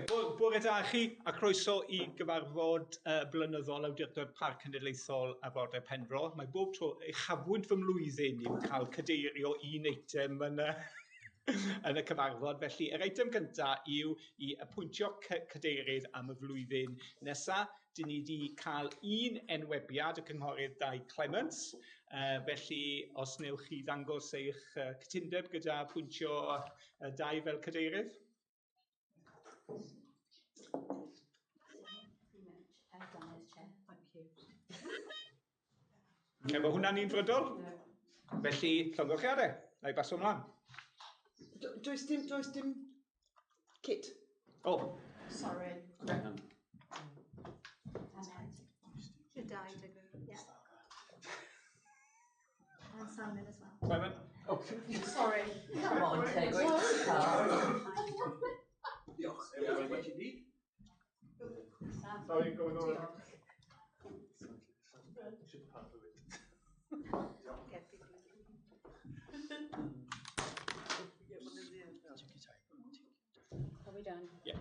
bore da chi a croeso I gyfarfod blynyddol awdurdod Parc Cenedlaethol a Fodau Penfro. Mae bob tro uchafwynt fy mlwyddyn I'n cael cadeirio un eitem yn y cyfarfod. Felly, yr eitem cyntaf yw I apwyntio cadeirydd am y flwyddyn nesaf. Dyn ni wedi cael un enwebiad y cynghorydd Dau Clements. Felly, os newch chi ddangos eich cytundeb gyda apwyntio Dau fel cadeirydd. Thank you. Mae hwnna'n un frydol? Felly, llongyfarchiadau. Na I baso ymlaen. Does dim kit. Oh. Sorry. Should die to go. Yeah. And Simon as well. Simon? Oh. Sorry. Come on, take it. Diolch. What you need? Sorry, going on. Are we done? Yeah.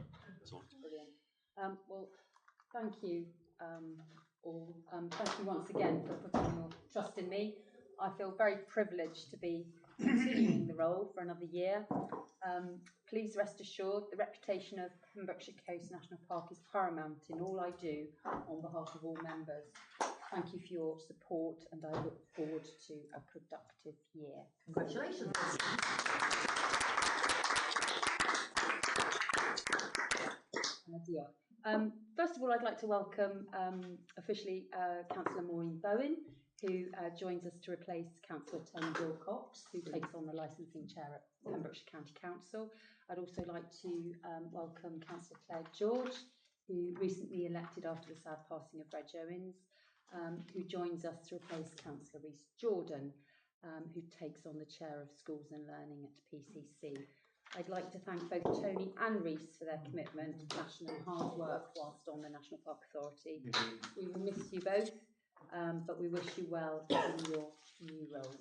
Brilliant. Well, thank you all. Thank you once again for putting your trust in me. I feel very privileged to be continuing the role for another year. Please rest assured the reputation of Pembrokeshire Coast National Park is paramount in all I do on behalf of all members. Thank you for your support and I look forward to a productive year. Congratulations. First of all, I'd like to welcome officially Councillor Maureen Bowen, who joins us to replace Councillor Cenedlaethol, who takes on the licensing chair at Pembrokeshire County Council. I'd also like to welcome Councillor Claire George, who recently elected after the sad passing of Reg Owens, who joins us to replace Councillor Rhys Jordan, who takes on the chair of Schools and Learning at PCC. I'd like to thank both Tony and Rhys for their commitment, passion and hard work whilst on the National Park Authority. We will miss you both, but we wish you well in your new roles.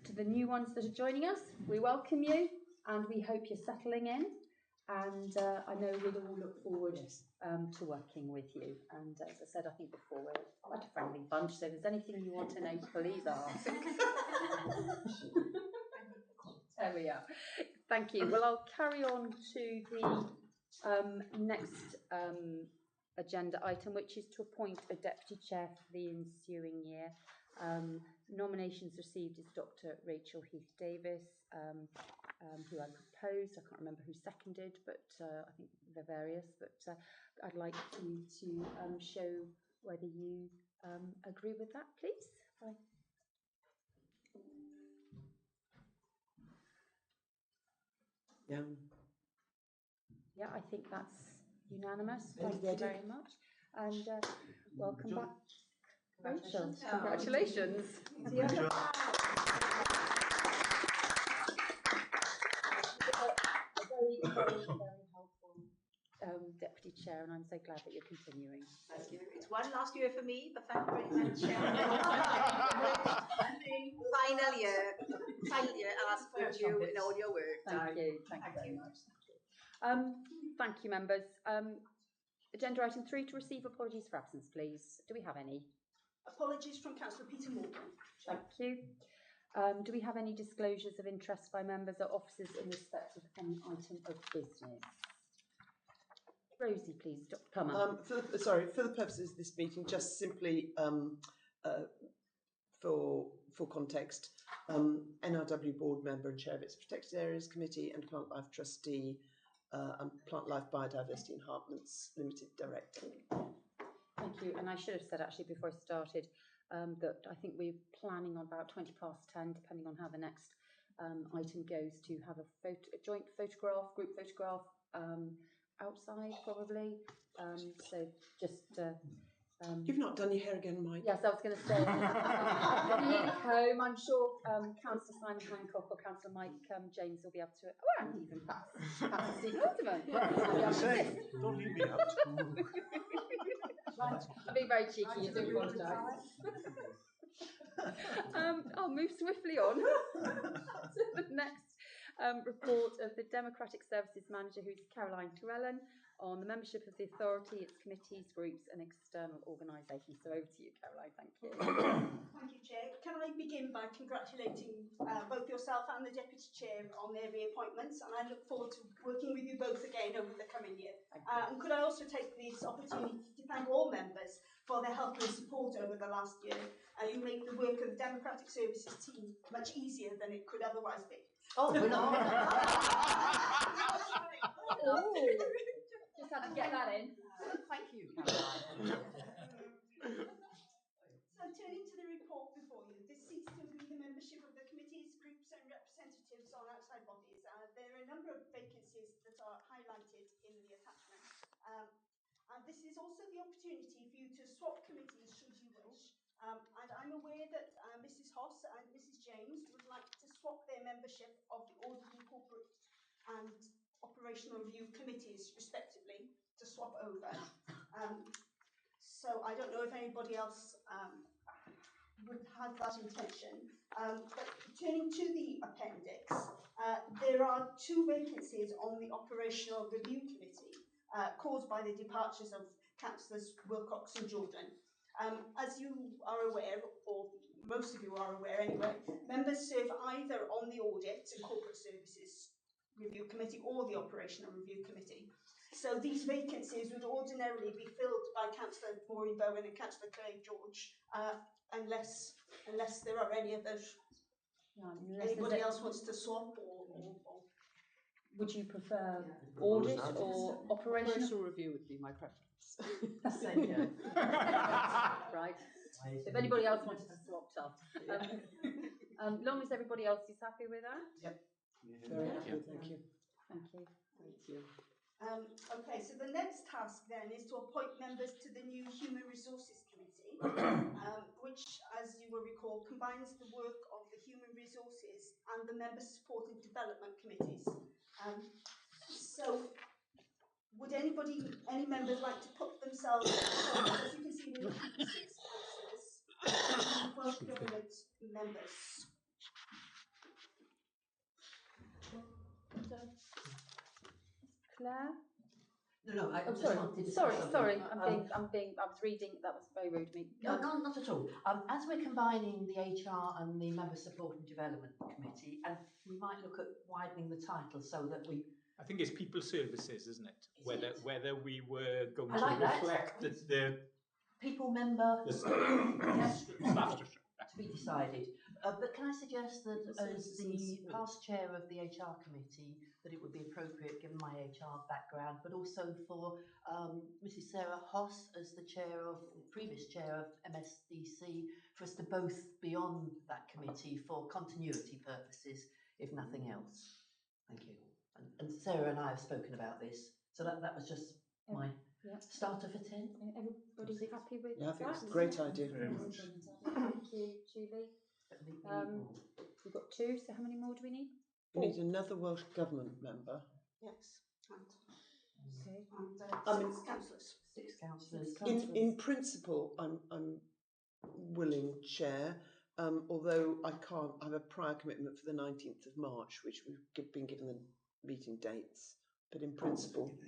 To the new ones that are joining us, we welcome you and we hope you're settling in. And I know we'd all look forward to working with you. And as I said, I think before, we're quite a friendly bunch, so if there's anything you want to know, please ask. There we are. Thank you. Well, I'll carry on to the next agenda item, which is to appoint a deputy chair for the ensuing year. Nominations received is Dr. Rachel Heath-Davis, who I proposed. I can't remember who seconded, but I think they're various. But I'd like you to show whether you agree with that, please. Bye. Yeah, I think that's unanimous. Thank you very much. And welcome back, Rachel. Congratulations. Very, very helpful deputy chair, and I'm so glad that you're continuing. Thank you. It's one last year for me, but thank you very much. Final year, and I support you in all your work. Thank you very much. Thank you, members. Agenda item 3, to receive apologies for absence, please. Do we have any? Apologies from Councillor Peter Morgan. Thank you. Do we have any disclosures of interest by members or officers in respect of any item of business? Rosie, please, Dr. Plummer. For the purposes of this meeting, just simply for context, NRW board member and chair of its Protected Areas Committee and Plant Life trustee and Plant Life Biodiversity Enhancements Limited Director. Thank you. And I should have said actually before I started that I think we're planning on about 10:20, depending on how the next item goes, to have a joint photograph, group photograph outside probably. So just you've not done your hair again, Mike? Yes, I was going to say after you need a comb, I'm sure Councillor Simon Hancock or Councillor Mike James will be able to. Oh, and even perhaps Steve Waterman. Don't leave me out. I'm being very cheeky, you do apologise. I'll move swiftly on to the next report of the Democratic Services Manager, who's Caroline Torellen, on the membership of the authority, its committees, groups and external organisations. So over to you, Caroline, thank you. Thank you, Chair. Can I begin by congratulating both yourself and the Deputy Chair on their reappointments, and I look forward to working with you both again over the coming year. And could I also take this opportunity to thank all members for their help and support over the last year. You make the work of the Democratic Services team much easier than it could otherwise be. Oh, we're not. Just had to get that in. Thank you, Caroline. So turning to the report before you, this seeks to agree the membership of the committees, groups and representatives on outside bodies. There are a number of vacancies that are highlighted in the attachment. And this is also the opportunity for you to swap committees should you wish. And I'm aware that Mrs Hoss and Mrs James would like to swap their membership of the Audit and Corporate and Operational Review committees, respectively, to swap over. So I don't know if anybody else would have that intention. But turning to the appendix, there are 2 vacancies on the Operational Review Committee caused by the departures of Councillors Wilcox and Jordan. As you are aware, or most of you are aware anyway, members serve either on the Audit and Corporate Services Review Committee or the Operational Review Committee. So these vacancies would ordinarily be filled by Councillor Maureen Bowen and Councillor Claire George, unless there are any others. Anybody else wants to swap or would you prefer audit or operational? review would be my preference. Same here. Right. If anybody else wanted to swap up. Long as everybody else is happy with that. Yep. Very happy, thank you. Thank you. Thank you. Okay, so the next task then is to appoint members to the new Human Resources Committee, which, as you will recall, combines the work of the Human Resources and the Member Support and Development Committees. So, would any members like to put themselves forward? As you can see, there are 6 councillors, Welsh Government members. Claire? No, I just sorry. wanted to say Sorry. something. I was reading. That was very rude of me. No, not at all. As we're combining the HR and the Member Support and Development Committee, and we might look at widening the title so that we... I think it's people services, isn't it? Whether we were going I like to that. reflect the People member... staff structure. To be decided. But can I suggest that as the past chair of the HR committee, that it would be appropriate, given my HR background, but also for Mrs Sarah Hoss as the previous chair of MSDC, for us to both be on that committee for continuity purposes, if nothing else. Thank you. And Sarah and I have spoken about this, so that was just my starter for 10. Everybody happy with Yeah, I think that? it's a great idea. Thank you, Julie. We've got 2, so how many more do we need? We need another Welsh Government member. Yes. Okay. And 6 councillors. 6 councillors. In principle, I'm willing, Chair, although I have a prior commitment for the 19th of March, which we've been given the meeting dates. But in principle,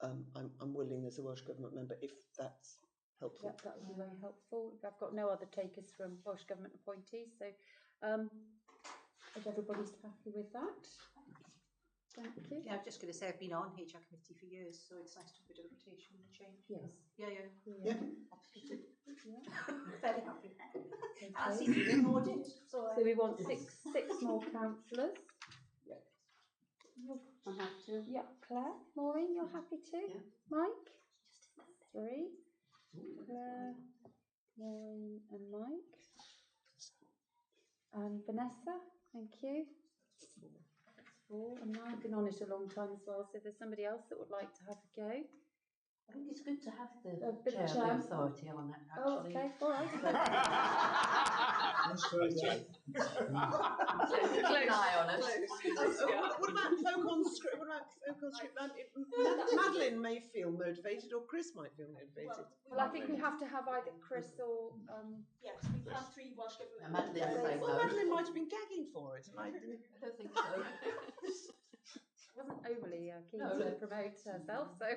I'm willing as a Welsh Government member, if that's helpful. Yep, that would be very helpful. I've got no other takers from Welsh Government appointees, so if everybody's happy with that. Thank you. Yeah, I'm just going to say I've been on HR committee for years, so it's nice to have a bit of rotation and change. Yes. Yeah. Yeah. Very happy. Okay. I'll see you in audit. So we want six more councillors. I'm happy to. Yeah, Claire, Maureen, you're happy too? Yeah. Mike? 3. Claire, Maureen and Mike. And Vanessa, thank you. 4. And I've been on it a long time as well, so if there's somebody else that would like to have a go. I think it's good to have the bit of chair jam. the authority on that, Oh, actually. okay, all right. Keep an eye on us. What about folk on script? What about folk on script? Madeline may feel motivated, or Chris might feel motivated. Well, I think we have to have either Chris or Yes, we've had 3 Welsh Government. Madeline's saying Well, no. Madeline might have been gagging for it, and I didn't. I don't think so. wasn't overly keen No. to promote herself, so I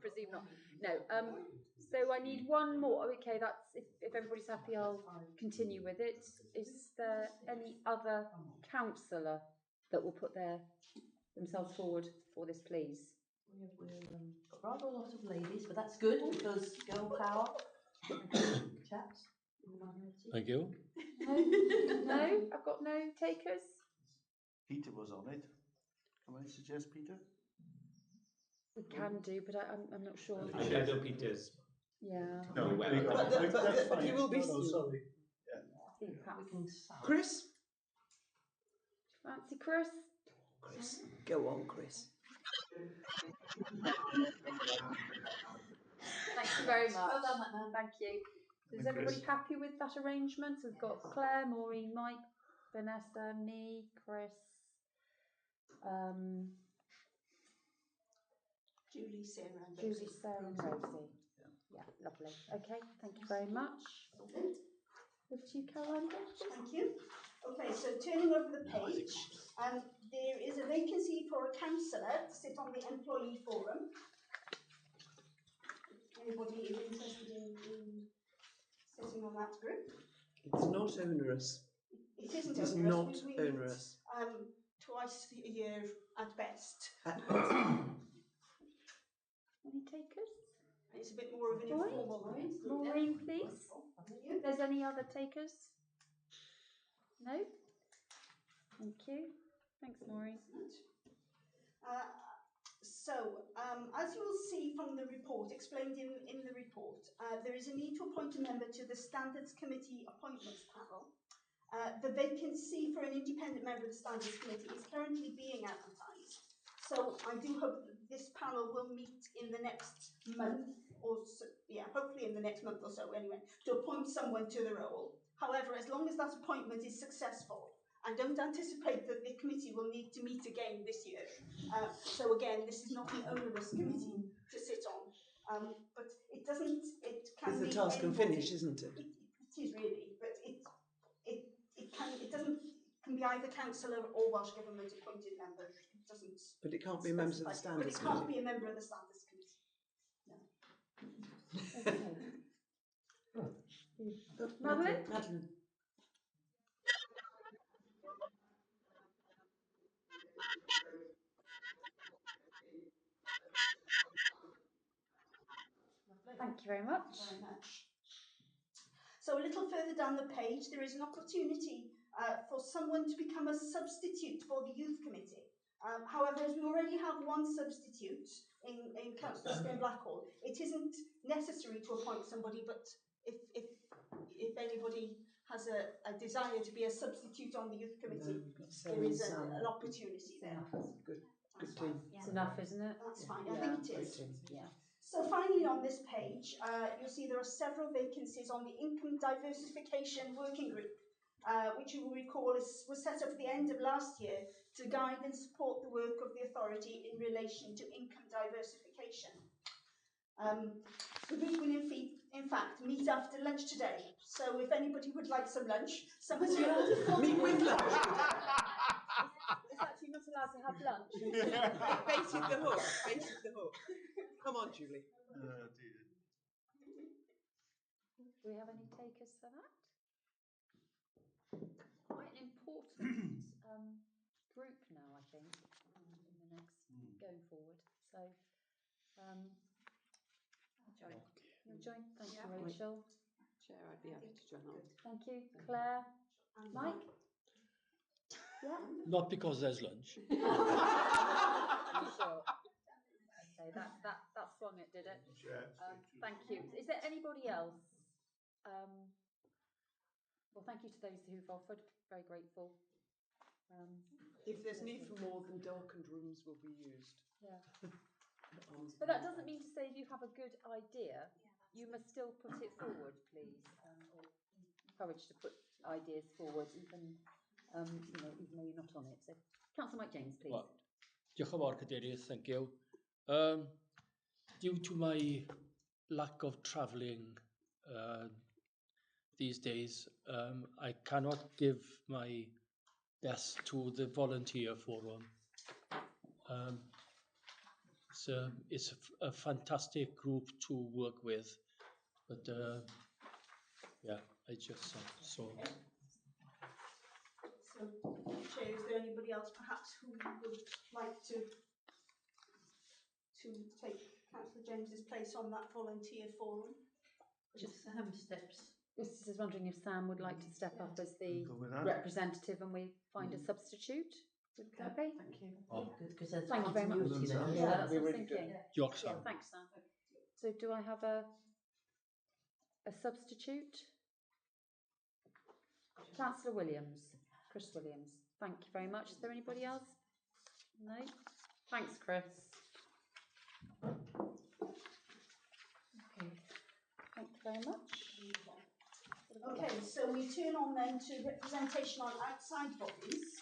presume not. No. So I need one more. Okay, that's if everybody's happy, I'll continue with it. Is there any other councillor that will put themselves forward for this, please? We've got rather a lot of ladies, but that's good because girl power. Chaps in the minority. Thank you. No, I've got no takers. Peter was on it. Can I suggest Peter? We can do, but I'm not sure. Shadow Peters. Yeah. No, well, But he will be. sorry. I think perhaps. We can decide. Chris? Fancy Chris? Chris. Go on, Chris. Thank you very much. Well done, Matt. Thank you. Is everybody happy with that arrangement? We've got Claire, Maureen, Mike, Vanessa, me, Chris, Julie, Sarah and Julie, Rosie. Sarah and Rosie. Yeah, lovely. Okay, thank you very much. Over to you, Caroline. Thank you. Okay, so turning over the page, there is a vacancy for a councillor to sit on the employee forum. Anybody is interested in sitting on that group? It's not onerous. It isn't It is onerous. not We meet, onerous. twice a year at best. Any takers? It's a bit more of an informal group. Maureen, please. If there's any other takers? No? Thank you. Thanks, Maureen. As you will see from the report, explained in the report, there is a need to appoint a member to the Standards Committee Appointments Panel. The vacancy for an independent member of the Standards Committee is currently being advertised. So I do hope that this panel will meet in the next month, or so, yeah, hopefully in the next month or so anyway, to appoint someone to the role. However, as long as that appointment is successful, I don't anticipate that the committee will need to meet again this year. So again, this is not an onerous committee to sit on, but it doesn't. It can It's be a task and anybody. finish, isn't it? It is really, but it can be either councillor or Welsh Government appointed member. It doesn't. But it can't be members of the specify. Standards But it can't Committee. be a member of the Standards Committee. Madeline? Madeline. Thank you very much. Very much. So a little further down the page, there is an opportunity for someone to become a substitute for the Youth Committee. However, as we already have one substitute in Councillor Cenedlaethol, it isn't necessary to appoint somebody, but if anybody has a desire to be a substitute on the Youth Committee, there is an opportunity there. Good team. It's enough, isn't it? That's fine, I think it is. Yeah. So finally on this page, you'll see there are several vacancies on the Income Diversification Working Group, which you will recall was set up at the end of last year to guide and support the work of the authority in relation to income diversification. The group will in fact meet after lunch today, so if anybody would like some lunch, somebody Meet with lunch. It's actually not allowed to have lunch. Baited the hook. Baited the hook. Come on, Julie. Dear. Do we have any takers for that? Quite an important group now, I think, in the next going forward. So, join. You'll join. Thank you, Rachel. Chair, I'd be happy to join on. Thank you, Claire. Mike. Yeah. Not because there's lunch. Are you sure? Okay, that swung it, did it? Thank you. Is there anybody else? Well, thank you to those who've offered. Very grateful. If there's need for more, then darkened rooms will be used. Yeah. But that doesn't mean to say if you have a good idea, you must still put it forward, please, or encourage to put ideas forward, even even though you're not on it. So, Councillor Mike James, please. Well, diolch yn fawr, Cadeirydd, thank you. Due to my lack of travelling these days, I cannot give my best to the volunteer forum. It's a fantastic group to work with, but yeah, I just so. So, Chair, is there anybody else perhaps who would like to take Councillor James's place on that volunteer forum? Just Sam steps. Just is wondering if Sam would like to step up as the representative and we find a substitute. Would that be? Thank you. Oh. Because there's Thank you very much. continuity there. Yeah, that's what I was thinking. Diolch, Yeah, Sam. thanks, Sam. So do I have a substitute? Councillor Williams, Chris Williams. Thank you very much. Is there anybody else? No? Thanks, Chris. Okay. Thank you very much. Okay, so we turn on then to representation on outside bodies.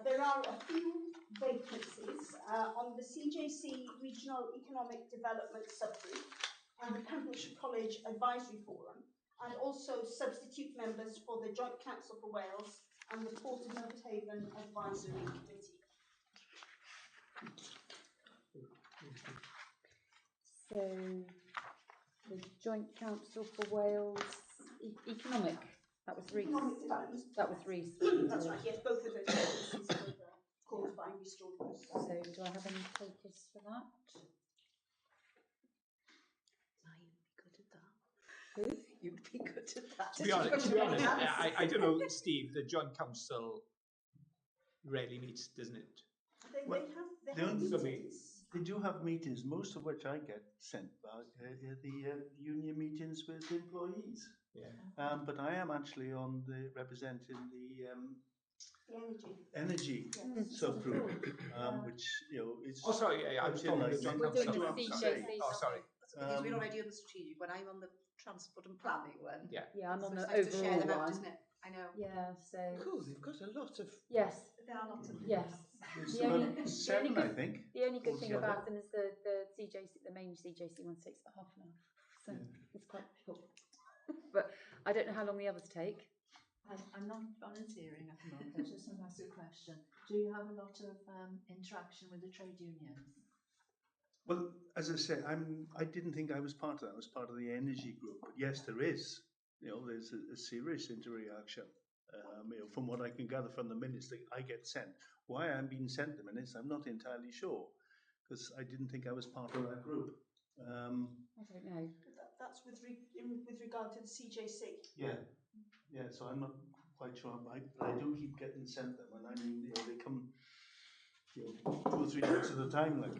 There are a few vacancies on the CJC Regional Economic Development Subgroup and the Pembrokeshire College Advisory Forum, and also substitute members for the Joint Council for Wales and the Port of Milford Advisory Committee. So, the Joint Council for Wales Economic. That was Reece. Economic Development. That was Reece. That's right, yes, both of those vacancies were called by Restored. So, do I have any takers for that? You'd be good at that. To be honest, I don't know, Steve, the Joint Council rarely meets, doesn't it? They have meetings. They do have meetings, most of which I get sent by the union meetings with employees. Yeah. But I am actually on representing the energy subgroup, which is. Oh, sorry, I'm doing the Joint We're Council. doing the CJC. Oh, sorry. Because we're already on the strategic one. I'm on the transport and planning one. Yeah. Yeah, I'm on So the it's nice to share overall them out, one. isn't it? I know. Yeah, so Cool, they've got a lot of. yes, There are lots of yes. It's The only, about 7, I think. the only good thing altogether. about them is the CJC, the main CJC one takes about half an hour, so it's quite short. But I don't know how long the others take. I'm not volunteering at the moment. I just want to ask a question. Do you have a lot of interaction with the trade unions? Well, as I said, I didn't think I was part of that. I was part of the energy group. But yes, there is. There's a serious interaction. From what I can gather from the minutes that I get sent. Why I'm being sent the minutes, I'm not entirely sure, because I didn't think I was part of that group. I don't know. That's with regard to the CJC. Yeah. So I'm not quite sure. But I do keep getting sent them, and I mean, they come, 2 or 3 days at a time, like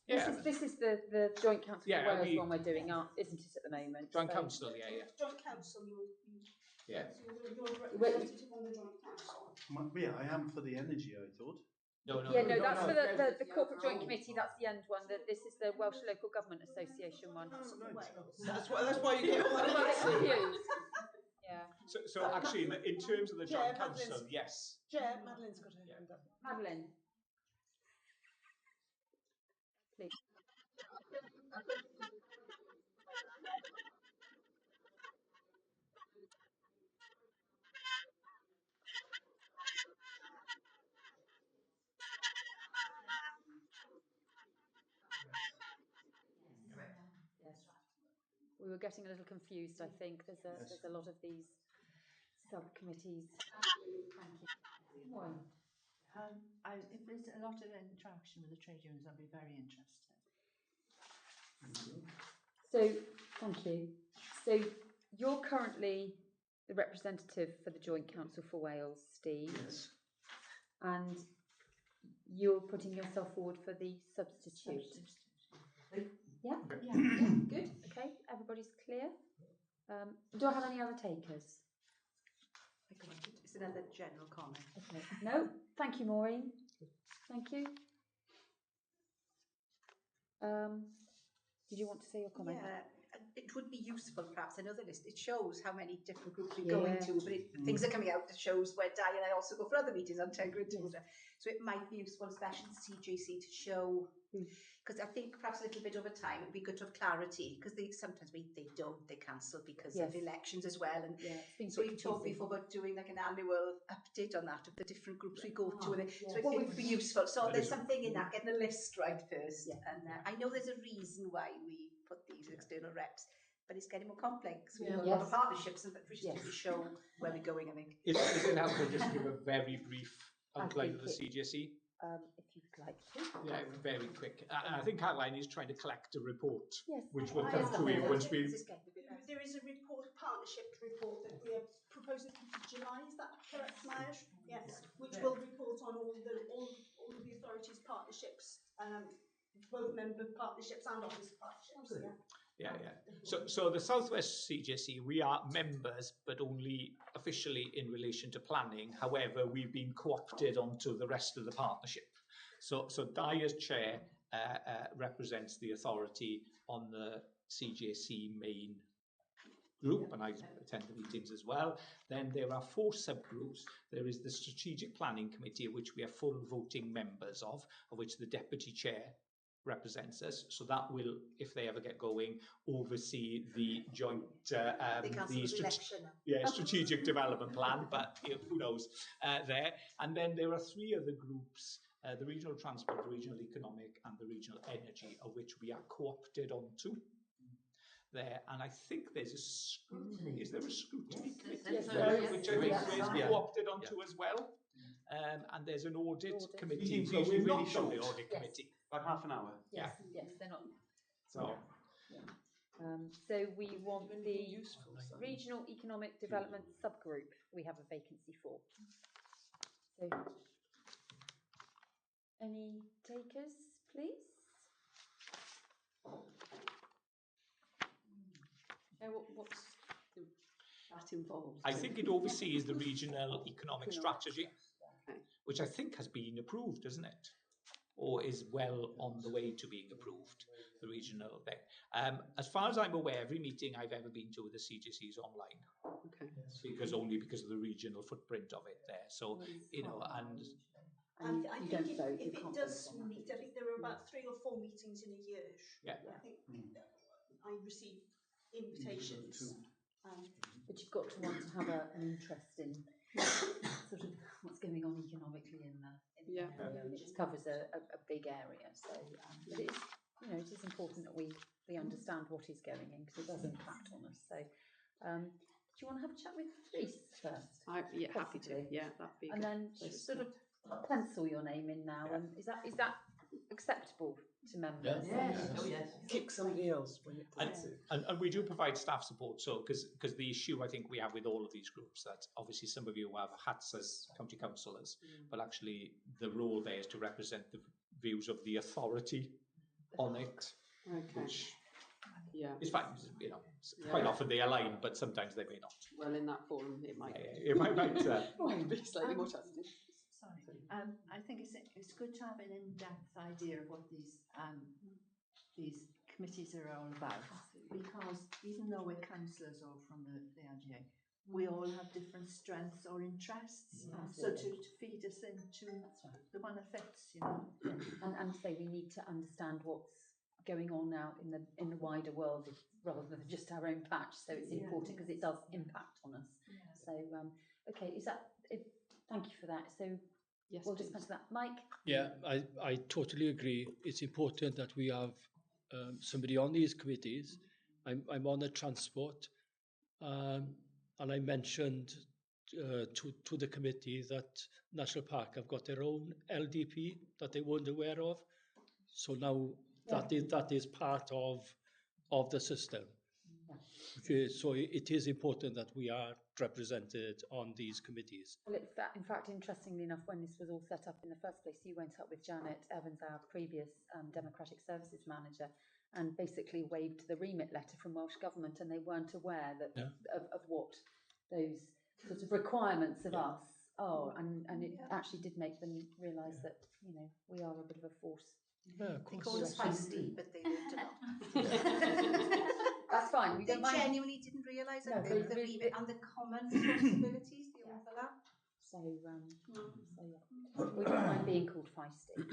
Yeah. This is the Joint Council Yeah, for Wales one we're doing, isn't it, at the moment? Joint So- Council, yeah. Joint Council, Yeah. so you're a representative on the Joint Council. Yeah, I am for the energy, I thought. No. Yeah, no, that's for the Corporate Joint Committee, that's the end one. This is the Welsh Local Government Association one. That's why you get all I'm a bit that. confused. Yeah. So actually, in terms of the Joint Chair, Council, Madeleine's- yes. Chair, Madeleine's got her hand up. Madeline. Please. Yes. We were getting a little confused, I think. There's a lot of these subcommittees. Thank you. One. If there's a lot of interaction with the trade unions, I'd be very interested. So, thank you. So, you're currently the representative for the Joint Council for Wales, Steve. Yes. And you're putting yourself forward for the substitute. Yeah? Yeah. Good. Okay. Everybody's clear. Do I have any other takers? It's another general comment. Okay. No. Thank you, Maureen. Thank you. Did you want to say your comment? Yeah, it would be useful perhaps. I know the list, it shows how many different groups we go into, but things are coming out that shows where Di and I also go for other meetings on integrity. So it might be useful, especially to CJC, to show, because I think perhaps a little bit over time it would be good to have clarity, because sometimes they cancel because of elections as well. And so we've talked before about doing like an annual update on that of the different groups we go to. So it would be useful. So there's something in that, getting the list right first. And I know there's a reason why we put these external reps, but it's getting more complex. We've got a lot of partnerships, and we should show where we're going, I think. Is it helpful just to give a very brief outline of the CGSE? If you'd like to. Yeah, very quick. I think Caroline is trying to collect a report, Yes. which will come to you once we... There is a report, partnership report, that we are proposing for July. Is that correct, Maya? Yes, which will report on all of the authorities' partnerships, both member partnerships and office partnerships. Yeah. So the Southwest CGSE, we are members, but only officially in relation to planning. However, we've been co-opted onto the rest of the partnership. So Di as chair represents the authority on the CGSE main group, and I attend the meetings as well. Then there are 4 subgroups. There is the Strategic Planning Committee, which we are full voting members of which the deputy chair represents us. So that will, if they ever get going, oversee the joint strategic development plan, but who knows there. And then there are 3 other groups, the Regional Transport, the Regional Economic and the Regional Energy, of which we are co-opted onto there. And I think there's a scrutiny. Is there a scrutiny committee as well, which I think is co-opted onto as well? And there's an audit committee, so we're not on the audit committee. About half an hour. Yes, they're not. So we want the Regional Economic Development Subgroup. We have a vacancy for. So, any takers, please? What's that involved? I think it oversees the regional economic strategy, which I think has been approved, isn't it? Or is well on the way to being approved, the regional thing. As far as I'm aware, every meeting I've ever been to with the CGC is online. Because of the regional footprint of it there. So, and I think if it does meet, I think there are about 3 or 4 meetings in a year. Yeah. I think I receive invitations. But you've got to want to have an interest in sort of what's going on economically in the area, and it covers a big area. So, but it is, it is important that we understand what is going in, because it does impact on us. So, do you want to have a chat with Reese first? Happy to. Yeah, that'd be. And then sort of pencil your name in now. And is that acceptable to members? Yes. Kick somebody else when it comes and we do provide staff support. So because the issue I think we have with all of these groups, that obviously some of you have hats as county councillors, but actually the role there is to represent the views of the authority on it. Which is fine. Quite often they align, but sometimes they may not. Well, in that forum, it might. It might be slightly more tested. Sorry. I think it's good to have an in-depth idea of what these committees are all about, because even though we're councillors or from the LGA, we all have different strengths or interests. So to feed us into the one that fits, And say we need to understand what's going on now in the wider world rather than just our own patch. So it's important because it does impact on us. So okay, thank you for that. So yes, we'll just pass that, Mike. Yeah, I totally agree. It's important that we have somebody on these committees. I'm on the transport, and I mentioned to the committee that National Park have got their own LDP that they weren't aware of. So now that is part of the system. Okay, so it is important that we are represented on these committees. Well, in fact, interestingly enough, when this was all set up in the first place, you went up with Janet Evans, our previous Democratic Services Manager, and basically waived the remit letter from Welsh Government, and they weren't aware that of what those sort of requirements of us are, and it actually did make them realise that we are a bit of a force Yeah, of They course. call us feisty, but they learned a lot. That's fine. We They don't mind. genuinely didn't realise No, the they- remit and the common responsibilities, the overlap. So yeah, we don't mind being called feisty. Good.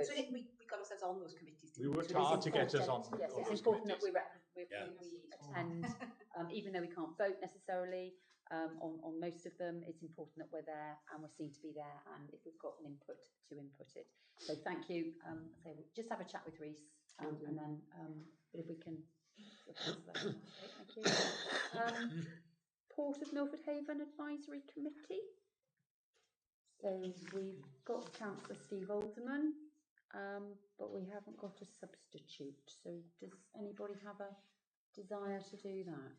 So we got ourselves on those committees. We worked But it's hard to get us on. Yes, all it's those important that committees. we attend, even though we can't vote necessarily on most of them. It's important that we're there and we're seen to be there, and if we've got an input, to input it. So thank you. So we'll just have a chat with Reece, and then but if we can. Thank you. Port of Milford Haven Advisory Committee. So we've got Councillor Steve Alderman, but we haven't got a substitute. So does anybody have a desire to do that?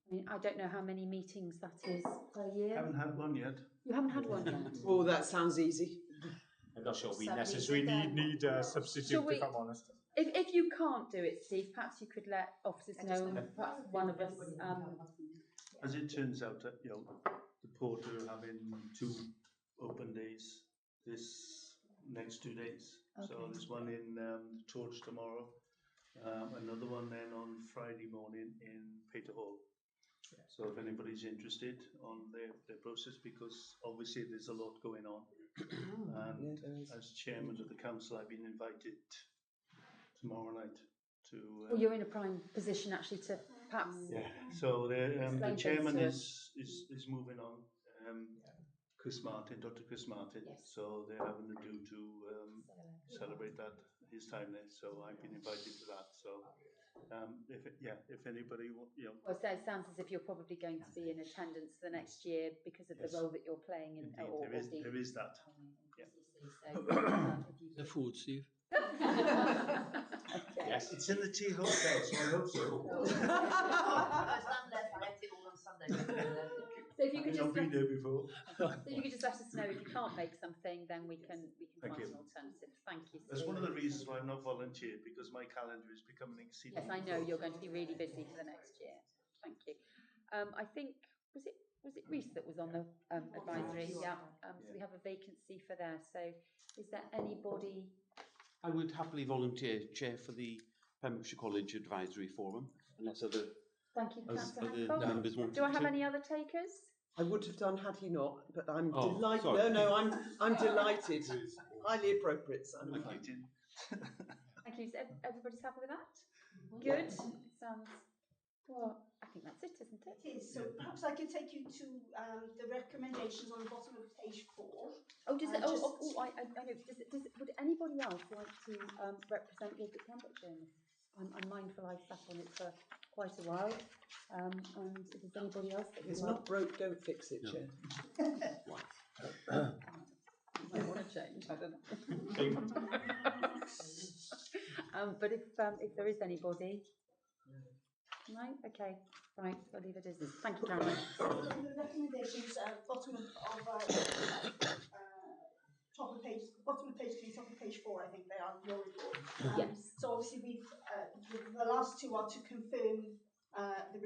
I mean, I don't know how many meetings that is per year. Haven't had one yet. You haven't had one yet? Oh, that sounds easy. I'm not sure we Somebody necessarily did need a substitute, Shall we- if I'm honest. If you can't do it, Steve, perhaps you could let officers know, perhaps one of us. As it turns out, you know, the port are having 2 open days this next 2 days. So Okay. there's one in Torch tomorrow, another one then on Friday morning in Peterhall. So if anybody's interested on their process, because obviously there's a lot going on. And as chairman of the council, I've been invited tomorrow night to. Well, you're in a prime position actually to perhaps. Yeah. So the Explain chairman things is moving on. Chris Martin, Dr. Chris Martin. Yes. So they're having to do to celebrate that his time there. So I've been invited to that. So if anybody Well, so it sounds as if you're probably going to be in attendance the next year because of the role that you're playing in. Indeed, there is that. Yeah. The food, Steve. Okay. Yes, it's in the tea hotel, so I hope so. So if you could I've just been there before. so you could just let us know if you can't make something, then we can Thank find you. an alternative. Thank you, That's Steve. one of the reasons why I've not volunteered, because my calendar is becoming exceedingly Yes, I know full. you're going to be really busy for the next year. Thank you. I think was it Reece that was on the advisory? Yeah. So we have a vacancy for there. So is there anybody? I would happily volunteer, Chair, for the Pembrokeshire College Advisory Forum, unless other Thank you, Councillor other Hancock. members want Do I have to. any other takers? I would have done had he not, but I'm Oh, delighted. sorry. No, I'm delighted. Highly appropriate. Son. Thank you. Thank you. So everybody's happy with that? Good. Sounds. Well, I think that's it, isn't it? It is. So perhaps I can take you to the recommendations on the bottom of page 4. Oh, does it? Just- I know. Would anybody else like to represent Walk Pembrokeshire in this? I'm mindful I've sat on it for quite a while. And if there's anybody else that If it's would not broke, don't fix it, No. Chair. might want to change. I don't know. But if there is anybody, no, okay, right. I'll leave it as is. Thank you, Caroline. The recommendations bottom of top of page 3, top of page 4. I think they are your report. Yes. So obviously we've the last 2 are to confirm the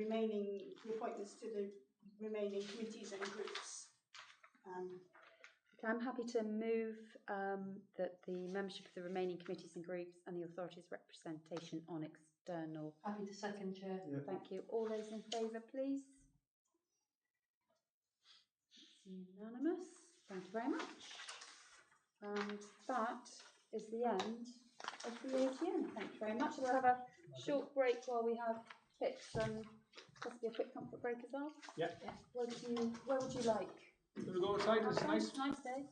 appointments to the remaining committees and groups. Okay, I'm happy to move that the membership of the remaining committees and groups and the authorities' representation on external. Happy to second, Chair. Yeah. Thank you. All those in favour, please. It's unanimous. Thank you very much. And that is the end of the AGM. Thank you very much. We'll have a short break while we have picks and possibly a quick comfort break as well. Yeah. Where would you like? Can we go outside? It's nice. Nice day.